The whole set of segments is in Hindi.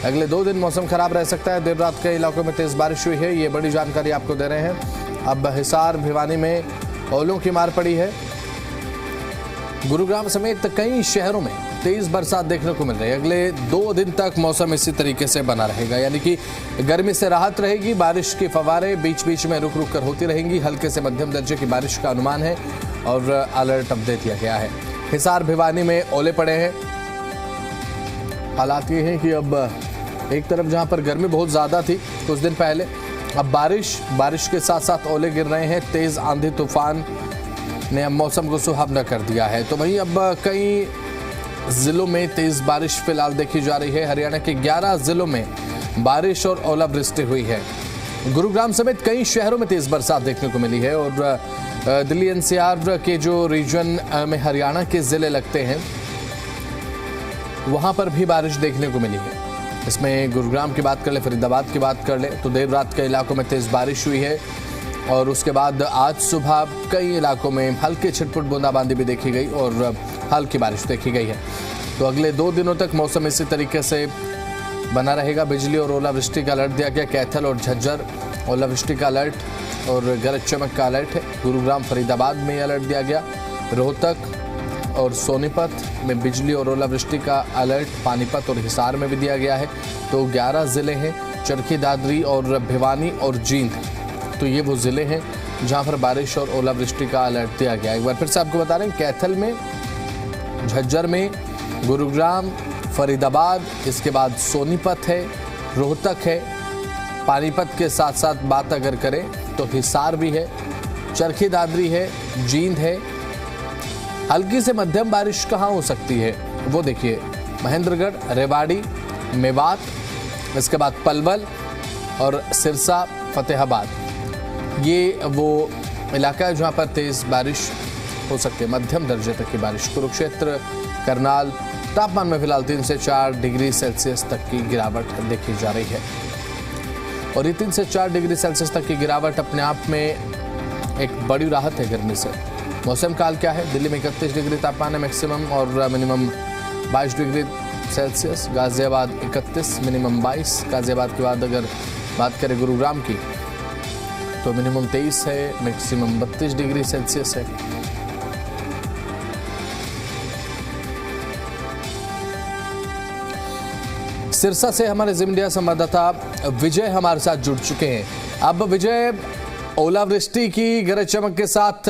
अगले 2 दिन मौसम खराब रह सकता है। देर रात कई इलाकों में तेज बारिश हुई है, ये बड़ी जानकारी आपको दे रहे हैं। अब हिसार भिवानी में ओलों की मार पड़ी है। गुरुग्राम समेत कई शहरों में तेज बरसात देखने को मिल रही है। अगले 2 दिन तक मौसम इसी तरीके से बना रहेगा, यानी कि गर्मी से राहत रहेगी। बारिश की फवारें बीच बीच में रुक रुक कर होती रहेंगी। हल्के से मध्यम दर्जे की बारिश का अनुमान है और अलर्ट अब दे दिया गया है। हिसार भिवानी में ओले पड़े हैं। हालात ये हैं कि अब एक तरफ जहां पर गर्मी बहुत ज़्यादा थी कुछ दिन पहले, अब बारिश के साथ साथ ओले गिर रहे हैं। तेज़ आंधी तूफान ने अब मौसम को सुहावना कर दिया है। तो वहीं अब कई जिलों में तेज बारिश फिलहाल देखी जा रही है। हरियाणा के 11 जिलों में बारिश और ओलावृष्टि हुई है। गुरुग्राम समेत कई शहरों में तेज बरसात देखने को मिली है और दिल्ली एनसीआर के जो रीजन में हरियाणा के जिले लगते हैं वहां पर भी बारिश देखने को मिली है। इसमें गुरुग्राम की बात कर ले, फरीदाबाद की बात कर ले तो देर रात कई इलाकों में तेज बारिश हुई है और उसके बाद आज सुबह कई इलाकों में हल्की छिटपुट बूंदाबांदी भी देखी गई और हल्की बारिश देखी गई है। तो अगले 2 दिनों तक मौसम इसी तरीके से बना रहेगा। बिजली और ओलावृष्टि का अलर्ट दिया गया। कैथल और झज्जर ओलावृष्टि का अलर्ट और गरज चमक का अलर्ट है। गुरुग्राम फरीदाबाद में अलर्ट दिया गया। रोहतक और सोनीपत में बिजली और ओलावृष्टि का अलर्ट पानीपत और हिसार में भी दिया गया है। तो 11 जिले हैं, चरखी दादरी और भिवानी और जींद, तो ये वो जिले हैं जहां पर बारिश और ओलावृष्टि का अलर्ट दिया गया है। एक बार फिर से आपको बता रहे हैं, कैथल में, झज्जर में, गुरुग्राम, फरीदाबाद, इसके बाद सोनीपत है, रोहतक है, पानीपत के साथ साथ बात अगर करें तो हिसार भी है, चरखी दादरी है, जींद है। हल्की से मध्यम बारिश कहाँ हो सकती है वो देखिए, महेंद्रगढ़, रेवाड़ी, मेवात, इसके बाद पलवल और सिरसा, फतेहाबाद, ये वो इलाका है जहाँ पर तेज बारिश हो सकती है, मध्यम दर्जे तक की बारिश। कुरुक्षेत्र, करनाल, तापमान में फिलहाल 3 से 4 डिग्री सेल्सियस तक की गिरावट देखी जा रही है और ये 3 से 4 डिग्री सेल्सियस तक की गिरावट अपने आप में एक बड़ी राहत है गर्मी से। मौसम काल क्या है? दिल्ली में 31 डिग्री तापमान है मैक्सिमम और minimum 22 degree Celsius. Ghaziabad 31, minimum 22। Ghaziabad के बाद अगर बात करें गुरुग्राम की तो मिनिमम 23 है, मैक्सिमम 32 डिग्री सेल्सियस है। सिरसा से हमारे ज़िम इंडिया संवाददाता विजय हमारे साथ जुड़ चुके हैं। अब विजय, ओलावृष्टि की गरज चमक के साथ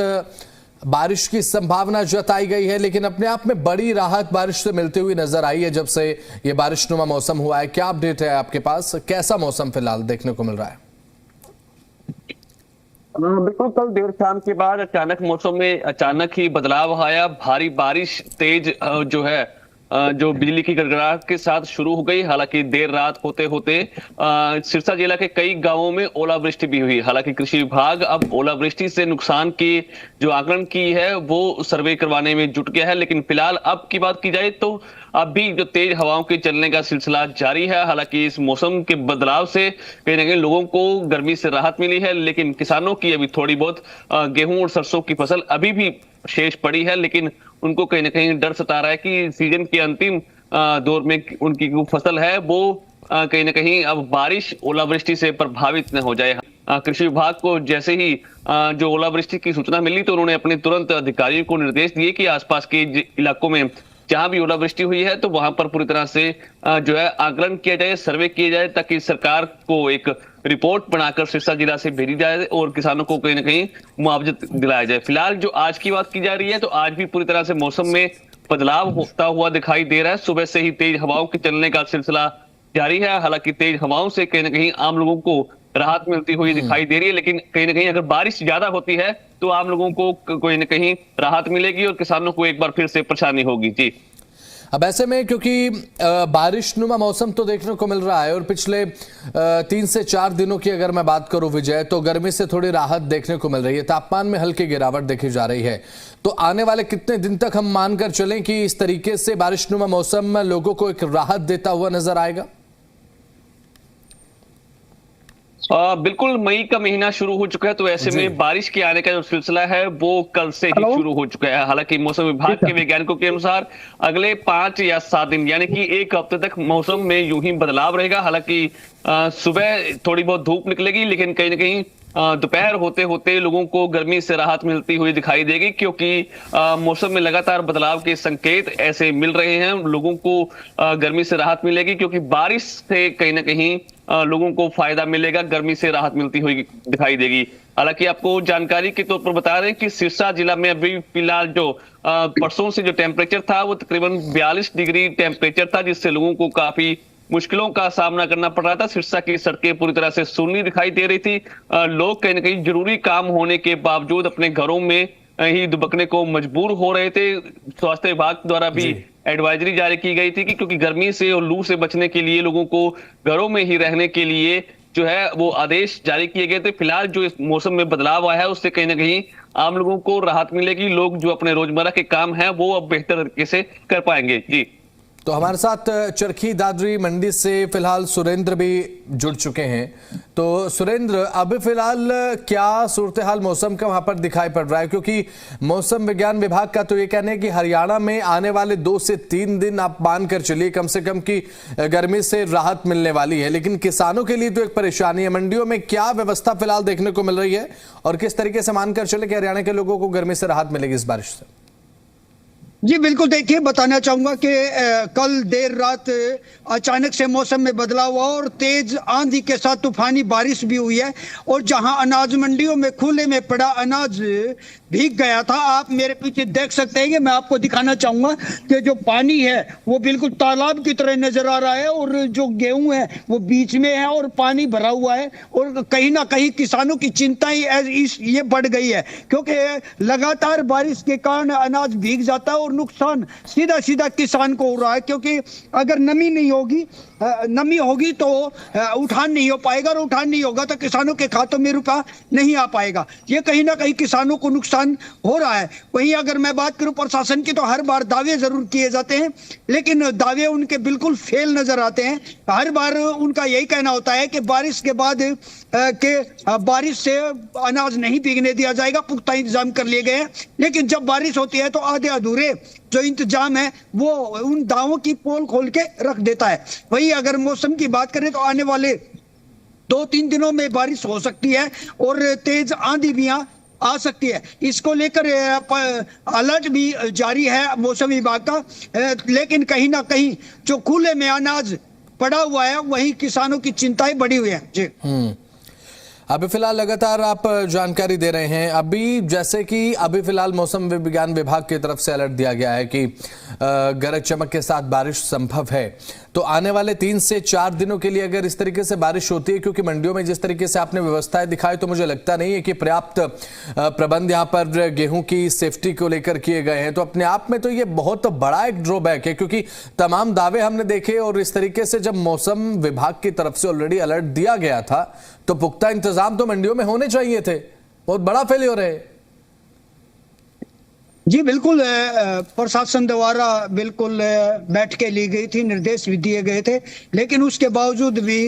बारिश की संभावना जताई गई है, लेकिन अपने आप में बड़ी राहत बारिश से मिलती हुई नजर आई है जब से ये बारिशनुमा मौसम हुआ है। क्या अपडेट है आपके पास? कैसा मौसम फिलहाल देखने को मिल रहा है? बिल्कुल, कल देर शाम के बाद अचानक मौसम में अचानक ही बदलाव आया। भारी बारिश तेज जो बिजली की गड़गड़ाहट के साथ शुरू हो गई। हालांकि देर रात होते होते सिरसा जिला के कई गांवों में ओलावृष्टि भी हुई। हालांकि कृषि विभाग अब ओलावृष्टि से नुकसान की जो आकलन की है वो सर्वे करवाने में जुट गया है, लेकिन फिलहाल अब की बात की जाए तो अभी जो तेज हवाओं के चलने का सिलसिला जारी है। हालांकि इस मौसम के बदलाव से कहीं ना कहीं लोगों को गर्मी से राहत मिली है, लेकिन किसानों की अभी थोड़ी बहुत गेहूं और सरसों की फसल अभी भी शेष पड़ी है। लेकिन उनको कहीं ना कहीं डर सता रहा है कि सीजन के अंतिम दौर में उनकी जो फसल है वो कहीं ना कहीं अब बारिश ओलावृष्टि से प्रभावित न हो जाए। कृषि विभाग को जैसे ही जो ओलावृष्टि की सूचना मिली तो उन्होंने अपने तुरंत अधिकारियों को निर्देश दिए कि आसपास के इलाकों में जहां भी ओलावृष्टि हुई है तो वहां पर पूरी तरह से जो है आकलन किया जाए, सर्वे किया जाए, ताकि सरकार को एक रिपोर्ट बनाकर सिरसा जिला से भेजी जाए और किसानों को कहीं ना कहीं मुआवजा दिलाया जाए। फिलहाल जो आज की बात की जा रही है तो आज भी पूरी तरह से मौसम में बदलाव होता हुआ दिखाई दे रहा है। सुबह से ही तेज हवाओं के चलने का सिलसिला जारी है। हालांकि तेज हवाओं से कहीं ना कहीं आम लोगों को राहत मिलती हुई दिखाई दे रही है, लेकिन कहीं ना कहीं अगर बारिश ज्यादा होती है तो आम लोगों को कहीं ना कहीं राहत मिलेगी और किसानों को एक बार फिर से परेशानी होगी। जी, अब ऐसे में क्योंकि बारिशनुमा मौसम तो देखने को मिल रहा है और पिछले 3 से 4 दिनों की अगर मैं बात करूं विजय, तो गर्मी से थोड़ी राहत देखने को मिल रही है, तापमान में हल्की गिरावट देखी जा रही है। तो आने वाले कितने दिन तक हम मानकर चलें कि इस तरीके से बारिशनुमा मौसम लोगों को एक राहत देता हुआ नजर आएगा? बिल्कुल मई का महीना शुरू हो चुका है, तो ऐसे जी। में बारिश के आने का जो सिलसिला है वो कल से ही हेलो। शुरू हो चुका है। हालांकि मौसम विभाग ठीक है। के वैज्ञानिकों के अनुसार अगले 5 या 7 दिन यानी कि 1 हफ्ते तक मौसम में यूं ही बदलाव रहेगा। हालांकि सुबह थोड़ी बहुत धूप निकलेगी, लेकिन कहीं ना कहीं दोपहर होते होते लोगों को गर्मी से राहत मिलती हुई दिखाई देगी, क्योंकि मौसम में लगातार बदलाव के संकेत ऐसे मिल रहे हैं। लोगों को गर्मी से राहत मिलेगी, क्योंकि बारिश से कहीं ना कहीं लोगों को फायदा मिलेगा, गर्मी से राहत मिलती हुई दिखाई देगी। हालांकि आपको जानकारी के तौर पर बता रहे हैं कि सिरसा जिला में अभी फिलहाल जो परसों से जो टेम्परेचर था वो तकरीबन 42 डिग्री टेम्परेचर था, जिससे लोगों को काफी मुश्किलों का सामना करना पड़ रहा था। सिरसा की सड़कें पूरी तरह से सुननी दिखाई दे रही थी। लोग कहीं ना कहीं जरूरी काम होने के बावजूद अपने घरों में ही दुबकने को मजबूर हो रहे थे। स्वास्थ्य विभाग द्वारा भी एडवाइजरी जारी की गई थी कि क्योंकि गर्मी से और लू से बचने के लिए लोगों को घरों में ही रहने के लिए जो है वो आदेश जारी किए गए थे। फिलहाल जो इस मौसम में बदलाव आया है उससे कहीं ना कहीं आम लोगों को राहत मिलेगी। लोग जो अपने रोजमर्रा के काम हैं वो अब बेहतर तरीके से कर पाएंगे। जी, तो हमारे साथ चरखी दादरी मंडी से फिलहाल सुरेंद्र भी जुड़ चुके हैं। तो सुरेंद्र, अभी फिलहाल क्या सूरत हाल मौसम का वहां पर दिखाई पड़ रहा है? क्योंकि मौसम विज्ञान विभाग का तो ये कहना है कि हरियाणा में आने वाले 2 से 3 दिन आप मान कर चलिए कम से कम की गर्मी से राहत मिलने वाली है, लेकिन किसानों के लिए तो एक परेशानी है। मंडियों में क्या व्यवस्था फिलहाल देखने को मिल रही है और किस तरीके से मानकर चले कि हरियाणा के लोगों को गर्मी से राहत मिलेगी इस बारिश से? जी बिल्कुल, देखिए बताना चाहूंगा कि कल देर रात अचानक से मौसम में बदलाव हुआ और तेज आंधी के साथ तूफानी बारिश भी हुई है। और जहां अनाज मंडियों में खुले में पड़ा अनाज भीग गया था, आप मेरे पीछे देख सकते हैं कि मैं आपको दिखाना चाहूंगा कि जो पानी है वो बिल्कुल तालाब की तरह नजर आ रहा है और जो गेहूं है वो बीच में है और पानी भरा हुआ है। और कहीं ना कहीं किसानों की चिंताएं ये बढ़ गई है, क्योंकि लगातार बारिश के कारण अनाज भीग जाता है और नुकसान सीधा सीधा किसान को हो रहा है। क्योंकि अगर नमी नहीं होगी, नमी होगी तो उठान नहीं हो पाएगा और उठान नहीं होगा तो किसानों के खातों में रुपया नहीं आ पाएगा। ये कहीं ना कहीं किसानों को नुकसान हो रहा है। वहीं अगर मैं बात करूं प्रशासन की, तो हर बार दावे जरूर किए जाते हैं, लेकिन दावे उनके बिल्कुल फेल नजर आते हैं। हर बार उनका यही कहना होता है कि बारिश के बाद बारिश से अनाज नहीं भीगने दिया जाएगा, पुख्ता इंतजाम कर लिए गए हैं। लेकिन जब बारिश होती है तो आधे अधूरे जो इंतजाम है वो उन दावों की पोल खोल के रख देता है। वही अगर मौसम की बात करें तो आने वाले 2-3 दिनों में बारिश हो सकती है और तेज आंधी भी आ सकती है। इसको लेकर अलर्ट भी जारी है मौसम विभाग का। लेकिन कहीं ना कहीं जो खुले में अनाज पड़ा हुआ है वही किसानों की चिंताएं बढ़ी हुई है। जी, अभी फिलहाल लगातार आप जानकारी दे रहे हैं। अभी जैसे कि अभी फिलहाल मौसम विज्ञान विभाग की तरफ से अलर्ट दिया गया है कि गरज चमक के साथ बारिश संभव है। तो आने वाले 3 से 4 दिनों के लिए अगर इस तरीके से बारिश होती है, क्योंकि मंडियों में जिस तरीके से आपने व्यवस्थाएं दिखाई, तो मुझे लगता नहीं है कि पर्याप्त प्रबंध यहाँ पर गेहूं की सेफ्टी को लेकर किए गए हैं। तो अपने आप में तो ये बहुत बड़ा एक ड्रॉबैक है, क्योंकि तमाम दावे हमने देखे और इस तरीके से जब मौसम विभाग की तरफ से ऑलरेडी अलर्ट दिया गया था तो पुख्ता इंतजाम तो मंडियों में होने चाहिए थे। बहुत बड़ा फेलियर है। जी बिल्कुल, प्रशासन द्वारा बिल्कुल बैठकें ली गई थी, निर्देश भी दिए गए थे, लेकिन उसके बावजूद भी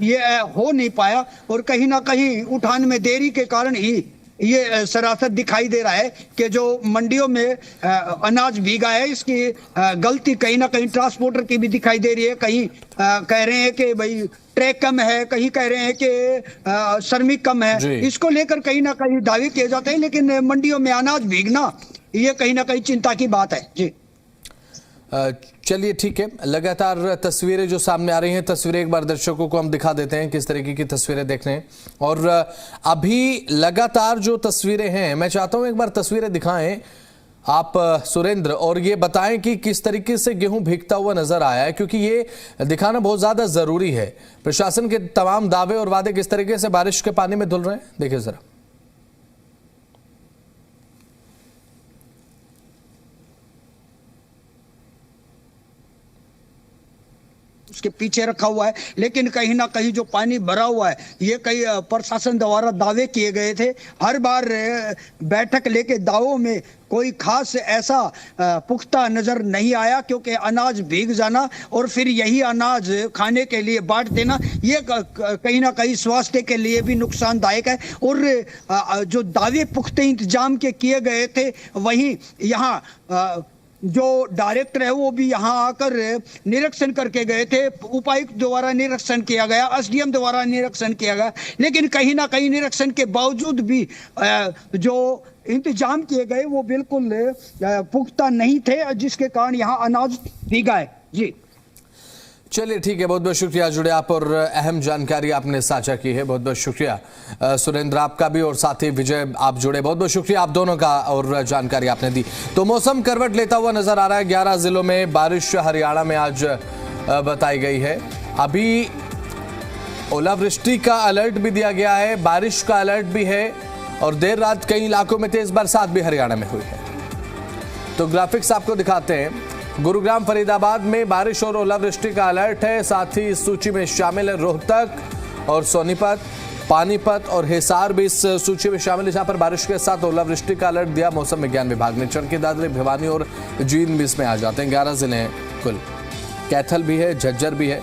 ये हो नहीं पाया। और कहीं ना कहीं उठान में देरी के कारण ही ये सरासर दिखाई दे रहा है कि जो मंडियों में अनाज भीगा है इसकी गलती कहीं ना कहीं ट्रांसपोर्टर की भी दिखाई दे रही है। कहीं कह रहे हैं कि भाई ट्रैक कम है, कहीं कह रहे हैं कि श्रमिक कम है। इसको लेकर कहीं ना कहीं दावे किए जाते हैं, लेकिन मंडियों में अनाज भीगना ये कहीं ना कहीं चिंता की बात है। जी चलिए ठीक है, लगातार तस्वीरें जो सामने आ रही हैं, तस्वीरें एक बार दर्शकों को हम दिखा देते हैं किस तरीके की तस्वीरें देख रहे हैं। और अभी लगातार जो तस्वीरें हैं, मैं चाहता हूं एक बार तस्वीरें दिखाएं आप सुरेंद्र, और ये बताएं कि किस तरीके से गेहूं भीगता हुआ नजर आया है, क्योंकि ये दिखाना बहुत ज्यादा जरूरी है। प्रशासन के तमाम दावे और वादे किस तरीके से बारिश के पानी में धुल रहे हैं, देखिए जरा। उसके पीछे रखा हुआ है, लेकिन कहीं ना कहीं जो पानी भरा हुआ है ये कई प्रशासन द्वारा दावे किए गए थे। हर बार बैठक लेके दावों में कोई खास ऐसा पुख्ता नजर नहीं आया, क्योंकि अनाज भीग जाना और फिर यही अनाज खाने के लिए बांट देना ये कहीं ना कहीं स्वास्थ्य के लिए भी नुकसानदायक है। और जो दावे पुख्ते इंतजाम के किए गए थे, वहीं यहाँ जो डायरेक्टर है वो भी यहाँ आकर निरीक्षण करके गए थे। उपायुक्त द्वारा निरीक्षण किया गया, एसडीएम द्वारा निरीक्षण किया गया, लेकिन कहीं ना कहीं निरीक्षण के बावजूद भी जो इंतजाम किए गए वो बिल्कुल पुख्ता नहीं थे, जिसके कारण यहाँ अनाज भीगा है। जी चलिए ठीक है, बहुत बहुत शुक्रिया जुड़े आप और अहम जानकारी आपने साझा की है। बहुत बहुत शुक्रिया सुरेंद्र आपका भी, और साथ ही विजय आप जुड़े, बहुत बहुत शुक्रिया आप दोनों का और जानकारी आपने दी। तो मौसम करवट लेता हुआ नजर आ रहा है। 11 जिलों में बारिश हरियाणा में आज बताई गई है। अभी ओलावृष्टि का अलर्ट भी दिया गया है, बारिश का अलर्ट भी है, और देर रात कई इलाकों में तेज बरसात भी हरियाणा में हुई है। तो ग्राफिक्स आपको दिखाते हैं। गुरुग्राम फरीदाबाद में बारिश और ओलावृष्टि का अलर्ट है। साथ ही इस सूची में शामिल है रोहतक और सोनीपत, पानीपत और हिसार भी इस सूची में शामिल है, जहां पर बारिश के साथ ओलावृष्टि का अलर्ट दिया मौसम विज्ञान विभाग ने। चरखी दादरी, भिवानी और जींद भी इसमें आ जाते हैं। 11 जिले हैं कुल। कैथल भी है, झज्जर भी है।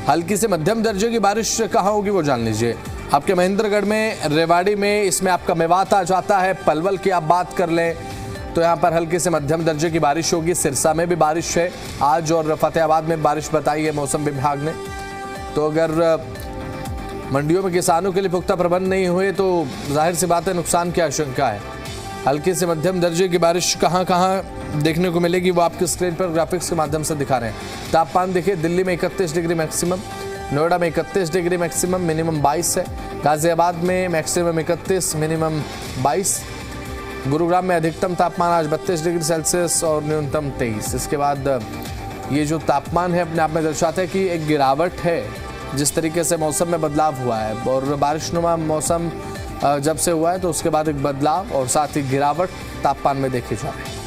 हल्की से मध्यम दर्जे की बारिश कहाँ होगी वो जान लीजिए। आपके महेंद्रगढ़ में, रेवाड़ी में, इसमें आपका मेवात आ जाता है। पलवल की आप बात कर लें तो यहाँ पर हल्की से मध्यम दर्जे की बारिश होगी। सिरसा में भी बारिश है आज, और फतेहाबाद में बारिश बताई है मौसम विभाग ने। तो अगर मंडियों में किसानों के लिए पुख्ता प्रबंध नहीं हुए तो जाहिर सी बात है नुकसान की आशंका है। हल्की से मध्यम दर्जे की बारिश कहाँ कहाँ देखने को मिलेगी वो आपकी स्क्रीन पर ग्राफिक्स के माध्यम से दिखा रहे हैं। तापमान देखिए, दिल्ली में 31 डिग्री मैक्सिमम, नोएडा में 31 डिग्री मैक्सिमम, मिनिमम 22 है। गाजियाबाद में मैक्सिमम 31, मिनिमम 22। गुरुग्राम में अधिकतम तापमान आज 32 डिग्री सेल्सियस और न्यूनतम 23। इसके बाद ये जो तापमान है अपने आप में दर्शाता है कि एक गिरावट है, जिस तरीके से मौसम में बदलाव हुआ है। और बारिशनुमा मौसम जब से हुआ है तो उसके बाद एक बदलाव और साथ ही गिरावट तापमान में देखी जा रही है।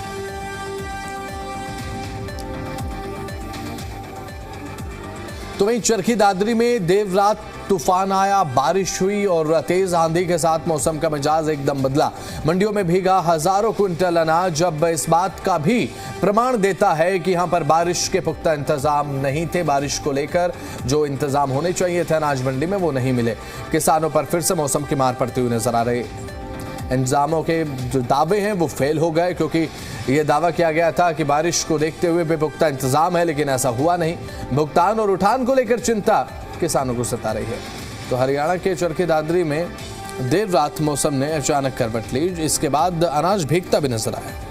तो वहीं चरखी दादरी में देर रात तूफान आया, बारिश हुई और तेज आंधी के साथ मौसम का मिजाज एकदम बदला। मंडियों में भीगा हजारों क्विंटल अनाज अब इस बात का भी प्रमाण देता है कि यहां पर बारिश के पुख्ता इंतजाम नहीं थे। बारिश को लेकर जो इंतजाम होने चाहिए थे अनाज मंडी में वो नहीं मिले। किसानों पर फिर से मौसम की मार पड़ती हुई नजर आ रही। इंतजामों के जो दावे हैं वो फेल हो गए, क्योंकि ये दावा किया गया था कि बारिश को देखते हुए बेपुख्ता इंतजाम है, लेकिन ऐसा हुआ नहीं। भुगतान और उठान को लेकर चिंता किसानों को सता रही है। तो हरियाणा के चरखी दादरी में देर रात मौसम ने अचानक करवट ली, इसके बाद अनाज भीगता भी नजर आया।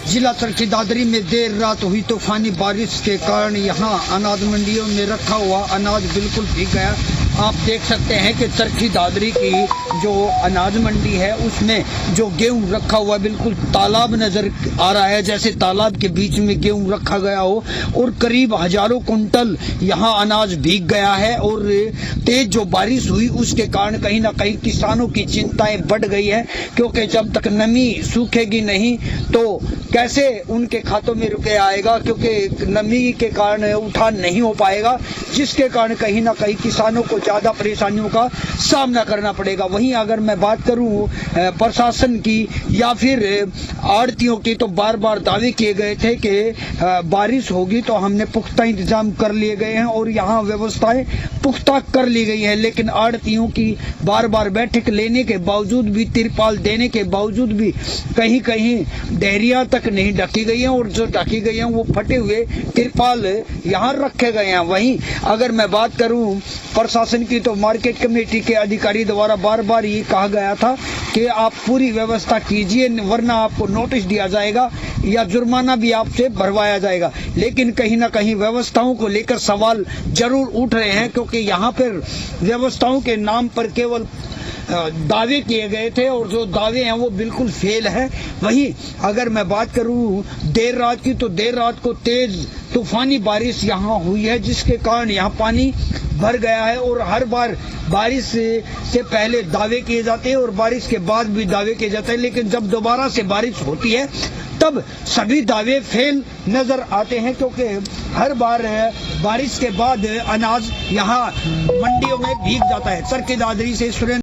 जिला चरखी दादरी में देर रात हुई तूफानी बारिश के कारण यहाँ अनाज मंडियों में रखा हुआ अनाज बिल्कुल भीग गया। आप देख सकते हैं कि चरखी दादरी की जो अनाज मंडी है उसमें जो गेहूं रखा हुआ बिल्कुल तालाब नजर आ रहा है, जैसे तालाब के बीच में गेहूं रखा गया हो। और करीब हजारों कुंटल यहाँ अनाज भीग गया है। और तेज जो बारिश हुई उसके कारण कहीं ना कहीं किसानों की चिंताएं बढ़ गई है, क्योंकि जब तक नमी सूखेगी नहीं तो कैसे उनके खातों में रुपये आएगा, क्योंकि नमी के कारण उठान नहीं हो पाएगा, जिसके कारण कहीं ना कहीं किसानों को ज्यादा परेशानियों का सामना करना पड़ेगा। वहीं अगर मैं बात करूं प्रशासन की या फिर आड़तियों की, तो बार बार दावे किए गए थे कि बारिश होगी तो हमने पुख्ता इंतजाम कर लिए गए हैं और यहाँ व्यवस्थाएं पुख्ता कर ली गई है। लेकिन आड़तियों की बार बार बैठक लेने के बावजूद भी, तिरपाल देने के बावजूद भी कहीं कहीं देहरियां तक नहीं ढकी गई हैं, और जो ढकी गई हैं वो फटे हुए तिरपाल यहाँ रखे गए हैं। वहीं अगर मैं बात करूं प्रशासन की, तो मार्केट कमेटी के अधिकारी द्वारा बार बार ये कहा गया था कि आप पूरी व्यवस्था कीजिए, वरना आपको नोटिस दिया जाएगा या जुर्माना भी आपसे भरवाया जाएगा। लेकिन कहीं ना कहीं व्यवस्थाओं को लेकर सवाल जरूर उठ रहे हैं, क्योंकि यहाँ पर व्यवस्थाओं के नाम पर केवल दावे किए गए थे और जो दावे हैं वो बिल्कुल फेल है। वहीं अगर मैं बात करूं देर रात की, तो देर रात को तेज तूफानी बारिश यहाँ हुई है, जिसके कारण यहाँ पानी भर गया है। और हर बार बारिश से पहले दावे किए जाते हैं और बारिश के बाद भी दावे किए जाते हैं, लेकिन जब दोबारा से बारिश होती है तब सभी दावे फेल नजर आते हैं, क्योंकि हर बार बारिश के बाद अनाज यहाँ मंडियों में भीग जाता है। सर की दादरी से सुरेंद्र